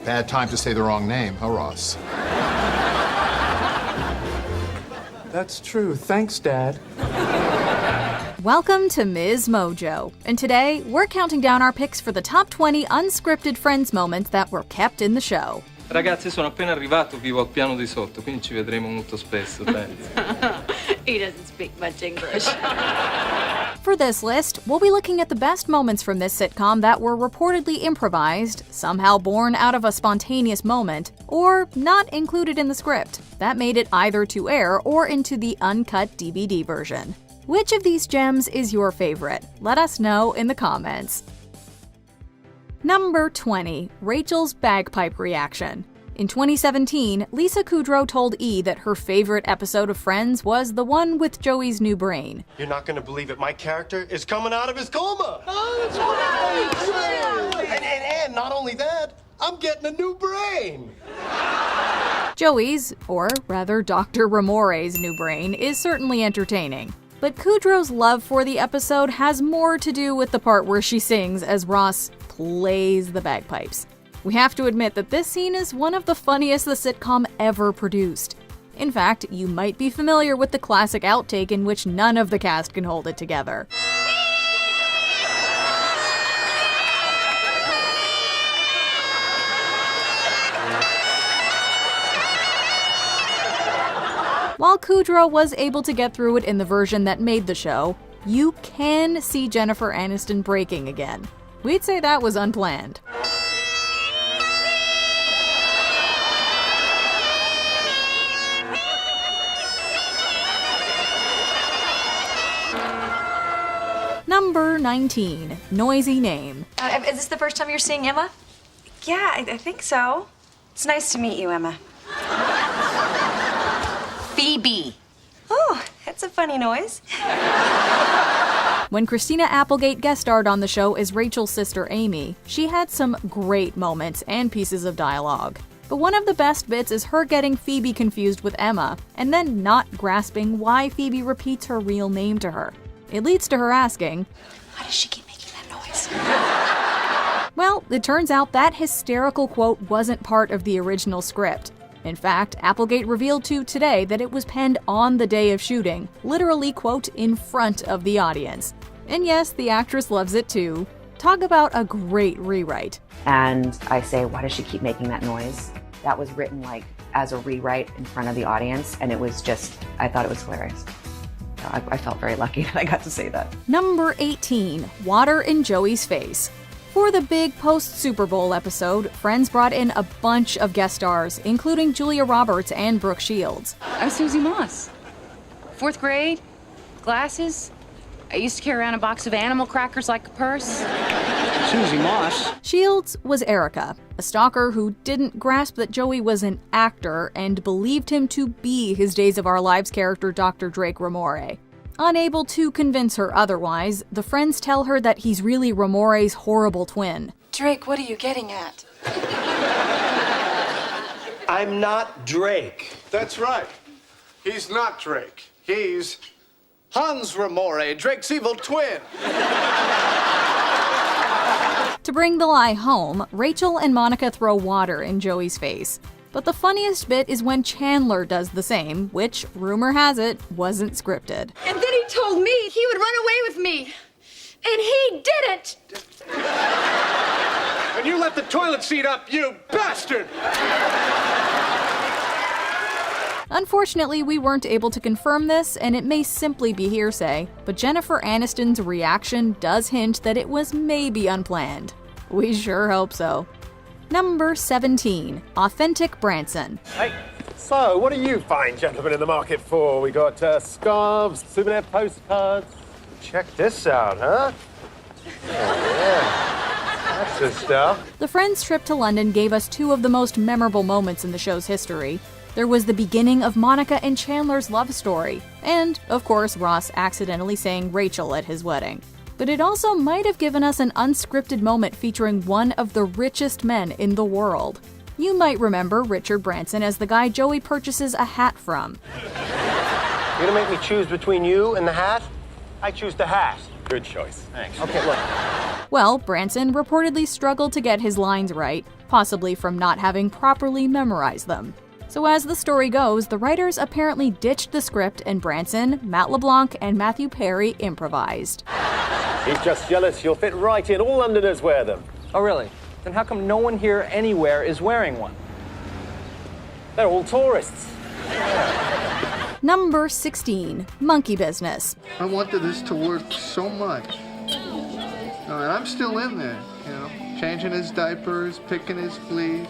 Bad time to say the wrong name, huh, Ross? That's true. Thanks, Dad. Welcome to Ms. Mojo, and today we're counting down our picks for the top 20 unscripted Friends moments that were kept in the show. Ragazzi, sono appena arrivato, vivo al piano di sotto, quindi ci vedremo molto spesso, penso. He doesn't speak much English. For this list, we'll be looking at the best moments from this sitcom that were reportedly improvised, somehow born out of a spontaneous moment, or not included in the script. That made it either to air or into the uncut DVD version. Which of these gems is your favorite? Let us know in the comments. Number 20. Rachel's bagpipe reaction. In 2017, Lisa Kudrow told E! that her favorite episode of Friends was the one with Joey's new brain. You're not gonna believe it, my character is coming out of his coma! Oh, that's right! And not only that, I'm getting a new brain! Joey's, or rather Dr. Ramore's new brain, is certainly entertaining. But Kudrow's love for the episode has more to do with the part where she sings as Ross plays the bagpipes. We have to admit that this scene is one of the funniest the sitcom ever produced. In fact, you might be familiar with the classic outtake in which none of the cast can hold it together. While Kudrow was able to get through it in the version that made the show, you can see Jennifer Aniston breaking again. We'd say that was unplanned. Number 19. Noisy name. Is this the first time you're seeing Emma? Yeah, I think so. It's nice to meet you, Emma. Phoebe. Oh, that's a funny noise. When Christina Applegate guest starred on the show as Rachel's sister Amy, she had some great moments and pieces of dialogue. But one of the best bits is her getting Phoebe confused with Emma, and then not grasping why Phoebe repeats her real name to her. It leads to her asking, Why does she keep making that noise? Well, it turns out that hysterical quote wasn't part of the original script. In fact, Applegate revealed to Today that it was penned on the day of shooting, literally, quote, in front of the audience. And yes, the actress loves it too. Talk about a great rewrite. And I say, why does she keep making that noise? That was written like as a rewrite in front of the audience, and it was just, I thought it was hilarious. I felt very lucky that I got to say that. Number 18. Water in Joey's face. For the big post-Super Bowl episode, Friends brought in a bunch of guest stars, including Julia Roberts and Brooke Shields. I'm Susie Moss. 4th grade, glasses. I used to carry around a box of animal crackers like a purse. Susie Moss. Shields was Erica, a stalker who didn't grasp that Joey was an actor and believed him to be his Days of Our Lives character Dr. Drake Ramore. Unable to convince her otherwise, the friends tell her that he's really Ramore's horrible twin. Drake, what are you getting at? I'm not Drake. That's right. He's not Drake. He's Hans Ramore, Drake's evil twin. To bring the lie home, Rachel and Monica throw water in Joey's face. But the funniest bit is when Chandler does the same, which, rumor has it, wasn't scripted. And then he told me he would run away with me. And he didn't! And you left the toilet seat up, you bastard! Unfortunately, we weren't able to confirm this, and it may simply be hearsay, but Jennifer Aniston's reaction does hint that it was maybe unplanned. We sure hope so. Number 17. Authentic Branson. Hey, so what are you fine gentlemen in the market for? We got scarves, souvenir postcards. Check this out, huh? Oh, yeah. That's the stuff. The Friends trip to London gave us two of the most memorable moments in the show's history. There was the beginning of Monica and Chandler's love story, and, of course, Ross accidentally saying Rachel at his wedding. But it also might have given us an unscripted moment featuring one of the richest men in the world. You might remember Richard Branson as the guy Joey purchases a hat from. You're gonna make me choose between you and the hat? I choose the hat. Good choice. Thanks. Okay, look. Well, Branson reportedly struggled to get his lines right. possibly from not having properly memorized them. So as the story goes, the writers apparently ditched the script and Branson, Matt LeBlanc, and Matthew Perry improvised. He's just jealous you'll fit right in. All Londoners wear them. Oh, really? Then how come no one here anywhere is wearing one? They're all tourists. Number 16, Monkey Business. I wanted this to work so much. And I'm still in there, you know, changing his diapers, picking his fleas.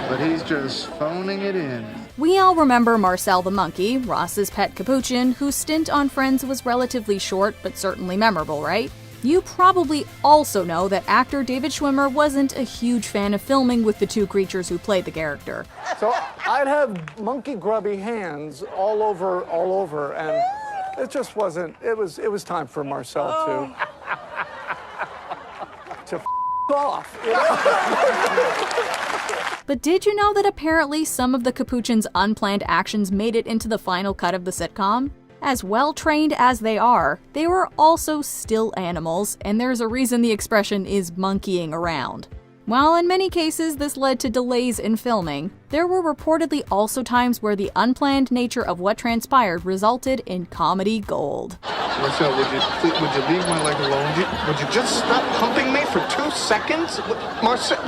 But he's just phoning it in. We all remember Marcel the monkey, Ross's pet capuchin, whose stint on Friends was relatively short but certainly memorable, right? You probably also know that actor David Schwimmer wasn't a huge fan of filming with the two creatures who played the character. So I'd have monkey grubby hands all over, and it just wasn't. It was time for Marcel to off. You know? But did you know that apparently some of the capuchin's unplanned actions made it into the final cut of the sitcom? As well-trained as they were also still animals, and there's a reason the expression is monkeying around. While in many cases this led to delays in filming, there were reportedly also times where the unplanned nature of what transpired resulted in comedy gold. Marcel, would you leave my leg alone? Would you just stop humping me for 2 seconds? Marcel,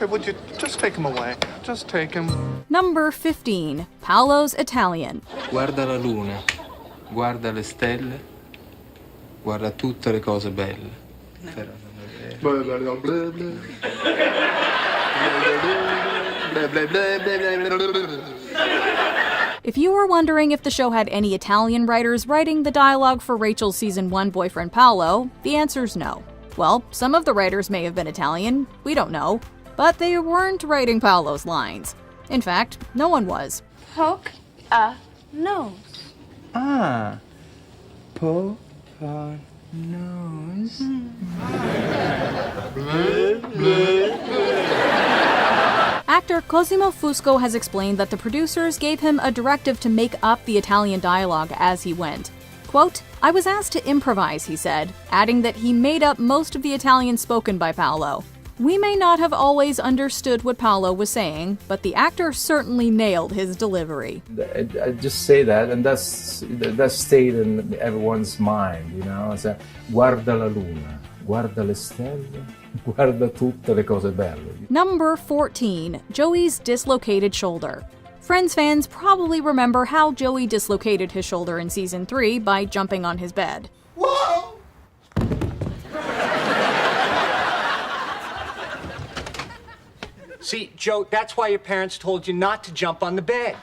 would you just take him away? Just take him. Number 15, Paolo's Italian. Guarda la luna, guarda le stelle, guarda tutte le cose belle. If you were wondering if the show had any Italian writers writing the dialogue for Rachel's season 1 boyfriend Paolo, the answer's no. Well, some of the writers may have been Italian, we don't know, but they weren't writing Paolo's lines. In fact, no one was. Poke a nose. Ah. Poke a nose. Actor Cosimo Fusco has explained that the producers gave him a directive to make up the Italian dialogue as he went. Quote, "I was asked to improvise," he said, adding that he made up most of the Italian spoken by Paolo. We may not have always understood what Paolo was saying, but the actor certainly nailed his delivery. I just say that, and that's stayed in everyone's mind, you know. It's guarda la luna, guarda le stelle, guarda tutte le cose belle. Number 14, Joey's dislocated shoulder. Friends fans probably remember how Joey dislocated his shoulder in season 3 by jumping on his bed. Whoa! See, Joe, that's why your parents told you not to jump on the bed.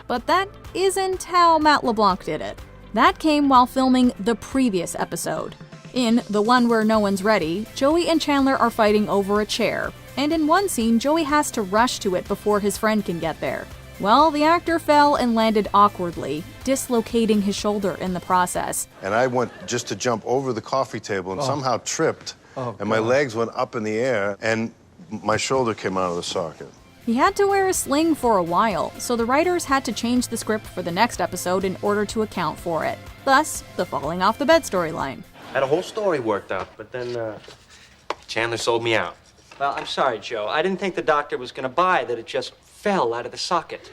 But that isn't how Matt LeBlanc did it. That came while filming the previous episode. In the one where no one's ready, Joey and Chandler are fighting over a chair, and in one scene, Joey has to rush to it before his friend can get there. Well, the actor fell and landed awkwardly, dislocating his shoulder in the process. And I went just to jump over the coffee table and somehow tripped, and my legs went up in the air, and my shoulder came out of the socket. He had to wear a sling for a while, so the writers had to change the script for the next episode in order to account for it. Thus, the falling off the bed storyline. I had a whole story worked out, but then Chandler sold me out. Well, I'm sorry, Joe. I didn't think the doctor was going to buy that it just fell out of the socket.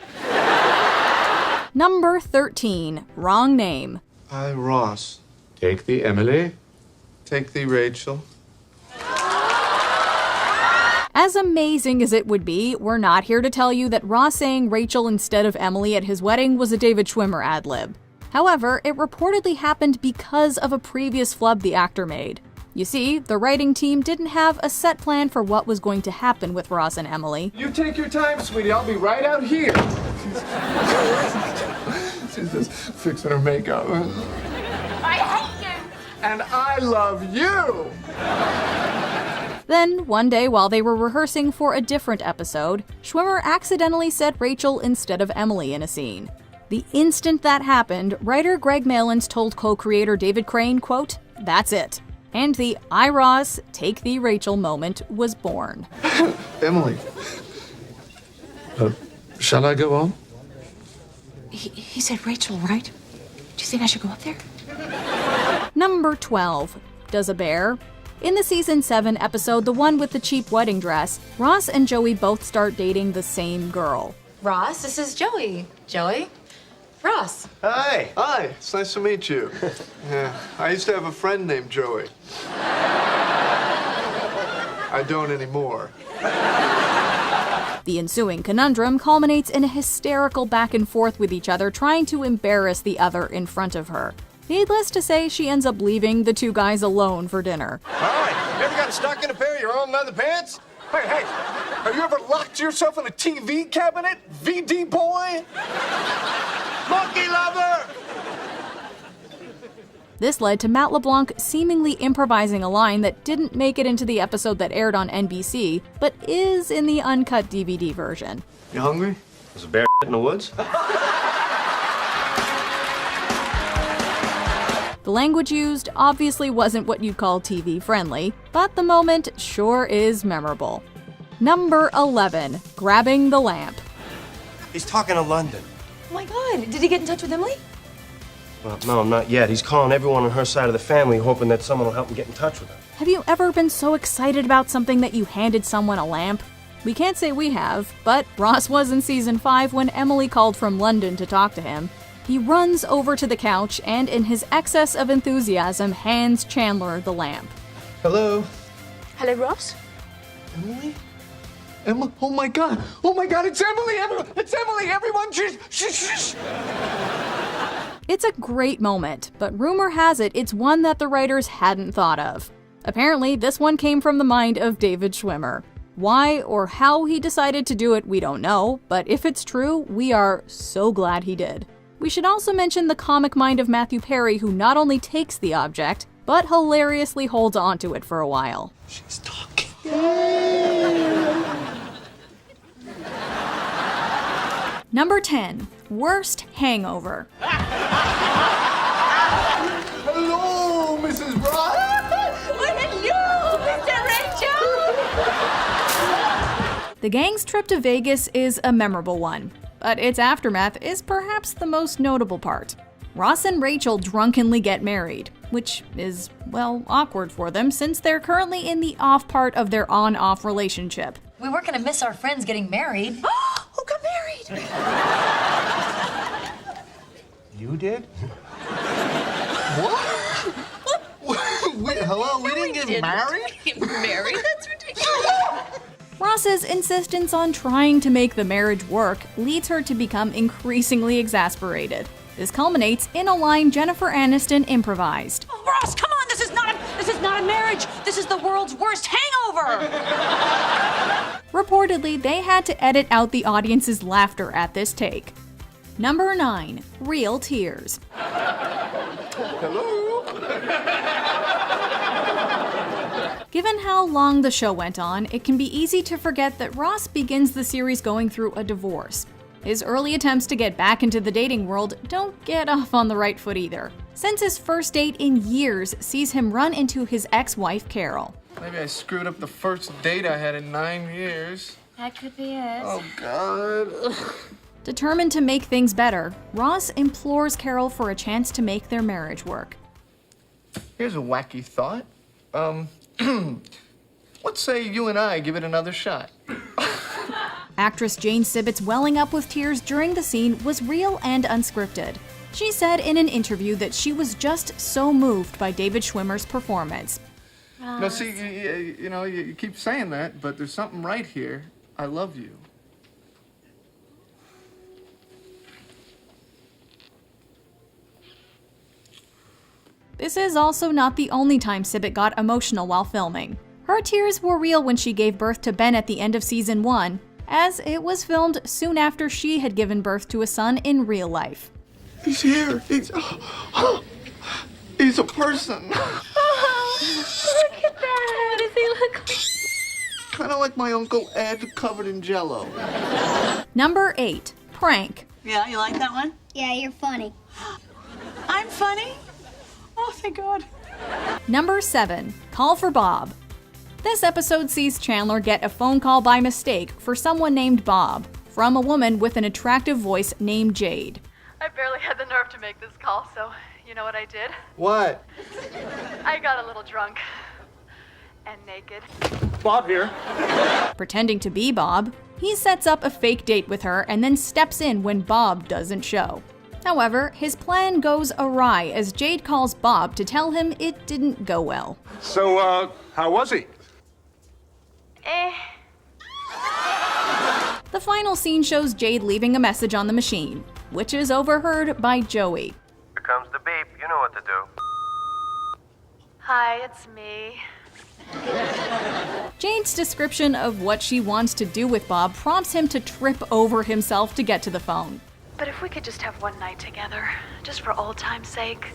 Number 13, wrong name. Hi, Ross. Take the Emily. Take the Rachel. As amazing as it would be, we're not here to tell you that Ross saying Rachel instead of Emily at his wedding was a David Schwimmer ad-lib. However, it reportedly happened because of a previous flub the actor made. You see, the writing team didn't have a set plan for what was going to happen with Ross and Emily. You take your time, sweetie. I'll be right out here. She's just fixing her makeup. I hate you. And I love you. Then, one day while they were rehearsing for a different episode, Schwimmer accidentally said Rachel instead of Emily in a scene. The instant that happened, writer Greg Malins told co-creator David Crane, quote, "That's it." And the "I, Ross, take thee Rachel" moment was born. Emily. Shall I go on? He said Rachel, right? Do you think I should go up there? Number 12. Does a bear In the season 7 episode, the one with the cheap wedding dress, Ross and Joey both start dating the same girl. Ross, this is Joey. Joey? Ross. Hi. Hi. It's nice to meet you. Yeah, I used to have a friend named Joey. I don't anymore. The ensuing conundrum culminates in a hysterical back and forth with each other, trying to embarrass the other in front of her. Needless to say, she ends up leaving the two guys alone for dinner. All right, you ever got stuck in a pair of your own leather pants? Hey, have you ever locked yourself in a TV cabinet, VD boy? Monkey lover! This led to Matt LeBlanc seemingly improvising a line that didn't make it into the episode that aired on NBC, but is in the uncut DVD version. You hungry? There's a bear in the woods. The language used obviously wasn't what you'd call TV friendly, but the moment sure is memorable. Number 11, grabbing the lamp. He's talking to London. Oh my God, did he get in touch with Emily? Well, no, not yet. He's calling everyone on her side of the family, hoping that someone will help him get in touch with her. Have you ever been so excited about something that you handed someone a lamp? We can't say we have, but Ross was in season 5 when Emily called from London to talk to him. He runs over to the couch and, in his excess of enthusiasm, hands Chandler the lamp. Hello. Hello, Ross? Emily? Emma? Oh my God! Oh my God! It's Emily! It's Emily! Everyone, shh! It's a great moment, but rumor has it it's one that the writers hadn't thought of. Apparently, this one came from the mind of David Schwimmer. Why or how he decided to do it, we don't know, but if it's true, we are so glad he did. We should also mention the comic mind of Matthew Perry, who not only takes the object, but hilariously holds onto it for a while. She's talking. Number 10, worst hangover. Hello, Mrs. Ross. Hello, Mr. Rachel. The gang's trip to Vegas is a memorable one, but its aftermath is perhaps the most notable part. Ross and Rachel drunkenly get married, which is, well, awkward for them since they're currently in the off part of their on-off relationship. We weren't gonna miss our friends getting married. Who got married? You did? What? Wait, hello? We didn't get married? Get married? That's ridiculous. Ross's insistence on trying to make the marriage work leads her to become increasingly exasperated. This culminates in a line Jennifer Aniston improvised. Oh, Ross, come on! This is not a marriage! This is the world's worst hangover! Reportedly, they had to edit out the audience's laughter at this take. Number 9, real tears. Hello. Given how long the show went on, it can be easy to forget that Ross begins the series going through a divorce. His early attempts to get back into the dating world don't get off on the right foot either, since his first date in years sees him run into his ex-wife Carol. Maybe I screwed up the first date I had in 9 years. That could be it. Oh, God. Determined to make things better, Ross implores Carol for a chance to make their marriage work. Here's a wacky thought. Let's say you and I give it another shot. Actress Jane Sibbitt's welling up with tears during the scene was real and unscripted. She said in an interview that she was just so moved by David Schwimmer's performance. No, see, you keep saying that, but there's something right here. I love you. This is also not the only time Sibbitt got emotional while filming. Her tears were real when she gave birth to Ben at the end of season 1, as it was filmed soon after she had given birth to a son in real life. He's here. He's a person. Oh, look at that. What does he look like? Kind of like my Uncle Ed covered in Jell-O. Number 8, prank. Yeah, you like that one? Yeah, you're funny. I'm funny? Oh, thank God. Number 7, call for Bob. This episode sees Chandler get a phone call by mistake for someone named Bob from a woman with an attractive voice named Jade. I barely had the nerve to make this call, so you know what I did? What? I got a little drunk. and naked. Bob here. Pretending to be Bob, he sets up a fake date with her and then steps in when Bob doesn't show. However, his plan goes awry as Jade calls Bob to tell him it didn't go well. So, how was he? The final scene shows Jade leaving a message on the machine, which is overheard by Joey. Here comes the beep. You know what to do. Hi, it's me. Jade's description of what she wants to do with Bob prompts him to trip over himself to get to the phone. But if we could just have one night together, just for old time's sake.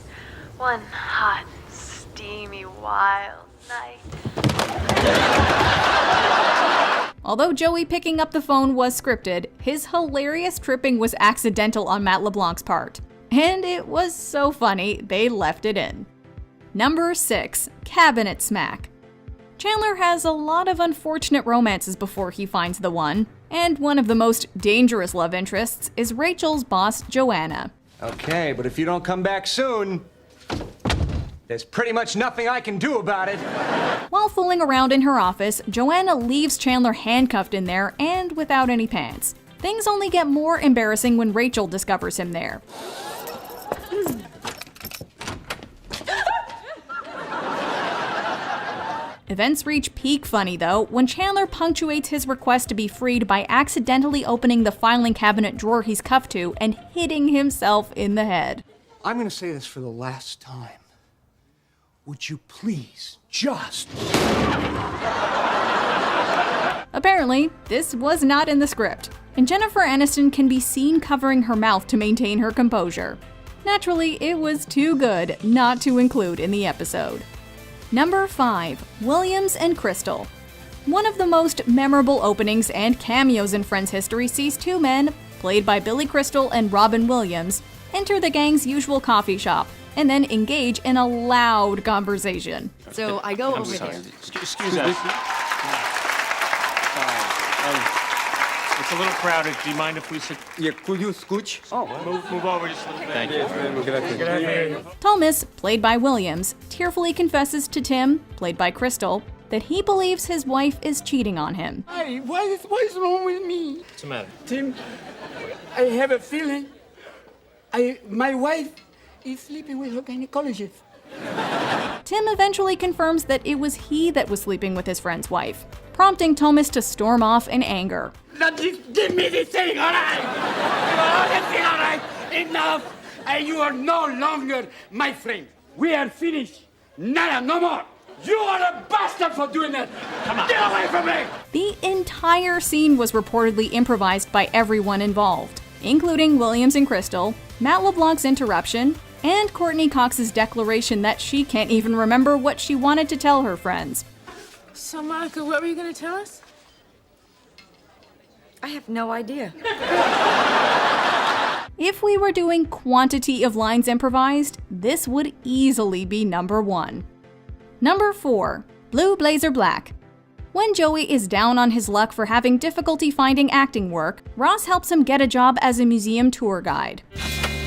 One hot, steamy, wild night. Although Joey picking up the phone was scripted, his hilarious tripping was accidental on Matt LeBlanc's part. And it was so funny, they left it in. Number 6, Cabinet Smack. Chandler has a lot of unfortunate romances before he finds the one, and one of the most dangerous love interests is Rachel's boss, Joanna. Okay, but if you don't come back soon, there's pretty much nothing I can do about it. While fooling around in her office, Joanna leaves Chandler handcuffed in there and without any pants. Things only get more embarrassing when Rachel discovers him there. Events reach peak funny, though, when Chandler punctuates his request to be freed by accidentally opening the filing cabinet drawer he's cuffed to and hitting himself in the head. I'm gonna say this for the last time. Would you please just... Apparently, this was not in the script, and Jennifer Aniston can be seen covering her mouth to maintain her composure. Naturally, it was too good not to include in the episode. Number 5, Williams and Crystal. One of the most memorable openings and cameos in Friends history sees two men, played by Billy Crystal and Robin Williams, enter the gang's usual coffee shop and then engage in a loud conversation. So I go over there. Excuse us. It's a little crowded. Do you mind if we sit? Yeah, could you scooch? Oh, move over just a little bit. Thank you. Thomas, played by Williams, tearfully confesses to Tim, played by Crystal, that he believes his wife is cheating on him. Hey, what is wrong with me? What's the matter? Tim, I have a feeling my wife is sleeping with her gynecologist. Tim eventually confirms that it was he that was sleeping with his friend's wife, prompting Thomas to storm off in anger. Give me this thing, all right? All right? Enough! You are no longer my friend. We are finished. Nada, no more. You are a bastard for doing that. Come on. Get away from me! The entire scene was reportedly improvised by everyone involved, including Williams and Crystal, Matt LeBlanc's interruption, and Courtney Cox's declaration that she can't even remember what she wanted to tell her friends. So, Monica, what were you going to tell us? I have no idea. If we were doing quantity of lines improvised, this would easily be number 1. Number 4, Blue Blazer Black. When Joey is down on his luck for having difficulty finding acting work, Ross helps him get a job as a museum tour guide.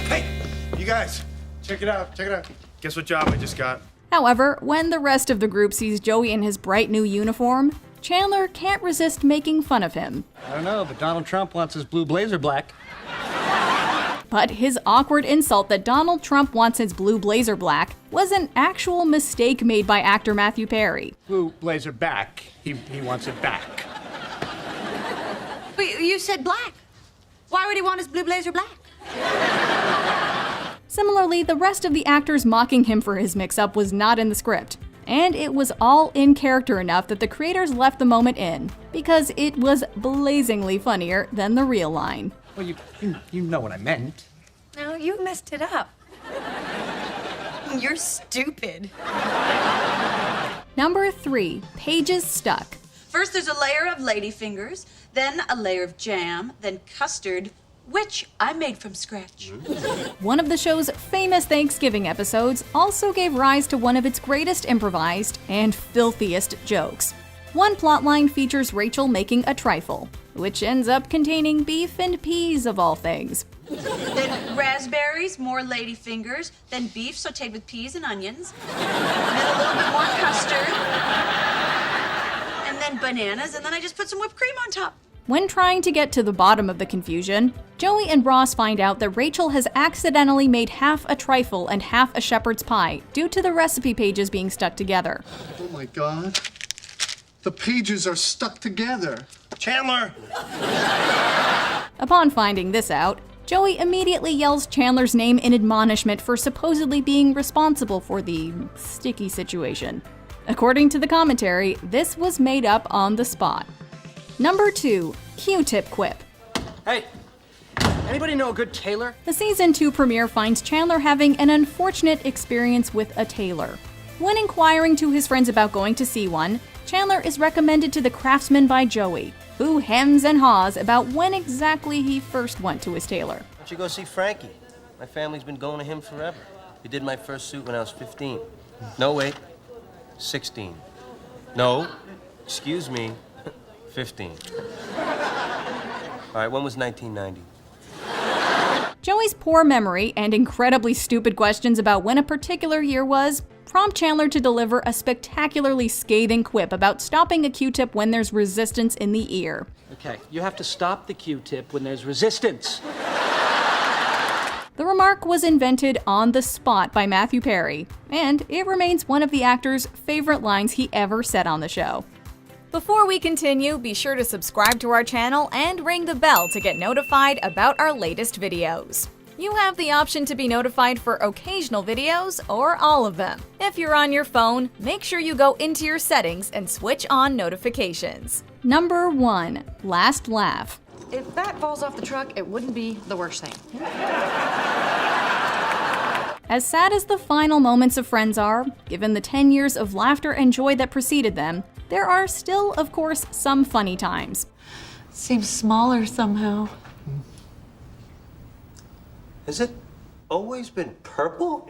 Hey, you guys, check it out, check it out. Guess what job I just got? However, when the rest of the group sees Joey in his bright new uniform, Chandler can't resist making fun of him. I don't know, but Donald Trump wants his blue blazer black. But his awkward insult that Donald Trump wants his blue blazer black was an actual mistake made by actor Matthew Perry. Blue blazer back. He wants it back. Wait, you said black. Why would he want his blue blazer black? Similarly, the rest of the actors mocking him for his mix-up was not in the script, and it was all in character enough that the creators left the moment in, because it was blazingly funnier than the real line. Well, you know what I meant. No, you messed it up. You're stupid. Number 3, Pages Stuck. First there's a layer of ladyfingers, then a layer of jam, then custard, which I made from scratch. One of the show's famous Thanksgiving episodes also gave rise to one of its greatest improvised and filthiest jokes. One plotline features Rachel making a trifle, which ends up containing beef and peas of all things. Then raspberries, more ladyfingers, then beef sauteed with peas and onions, then a little bit more custard, bananas, and then I just put some whipped cream on top. When trying to get to the bottom of the confusion, Joey and Ross find out that Rachel has accidentally made half a trifle and half a shepherd's pie due to the recipe pages being stuck together. Oh my God. The pages are stuck together. Chandler! Upon finding this out, Joey immediately yells Chandler's name in admonishment for supposedly being responsible for the sticky situation. According to the commentary, this was made up on the spot. Number 2, Q-tip quip. Hey, anybody know a good tailor? The season 2 premiere finds Chandler having an unfortunate experience with a tailor. When inquiring to his friends about going to see one, Chandler is recommended to the craftsman by Joey, who hems and haws about when exactly he first went to his tailor. Why don't you go see Frankie? My family's been going to him forever. He did my first suit when I was 15. No, wait, 16. No, excuse me, 15. All right, when was 1990? Joey's poor memory and incredibly stupid questions about when a particular year was prompt Chandler to deliver a spectacularly scathing quip about stopping a Q-tip when there's resistance in the ear. Okay, you have to stop the Q-tip when there's resistance. The remark was invented on the spot by Matthew Perry, and it remains one of the actor's favorite lines he ever said on the show. Before we continue, be sure to subscribe to our channel and ring the bell to get notified about our latest videos. You have the option to be notified for occasional videos or all of them. If you're on your phone, make sure you go into your settings and switch on notifications. Number 1, last laugh. If that falls off the truck, it wouldn't be the worst thing. As sad as the final moments of Friends are, given the 10 years of laughter and joy that preceded them, there are still, of course, some funny times. Seems smaller somehow. Has it always been purple?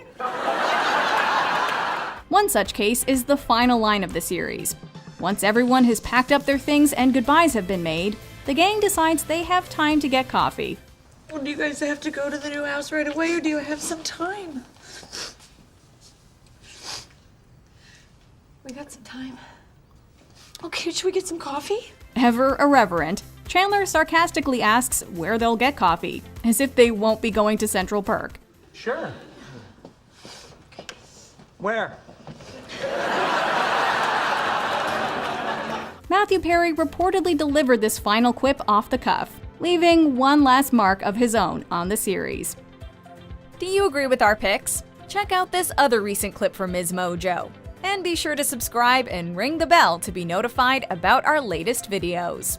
One such case is the final line of the series. Once everyone has packed up their things and goodbyes have been made, the gang decides they have time to get coffee. Well, do you guys have to go to the new house right away, or do you have some time? We got some time. Okay, should we get some coffee? Ever irreverent, Chandler sarcastically asks where they'll get coffee, as if they won't be going to Central Perk. Sure. Where? Matthew Perry reportedly delivered this final quip off the cuff, leaving one last mark of his own on the series. Do you agree with our picks? Check out this other recent clip from Ms. Mojo. And be sure to subscribe and ring the bell to be notified about our latest videos.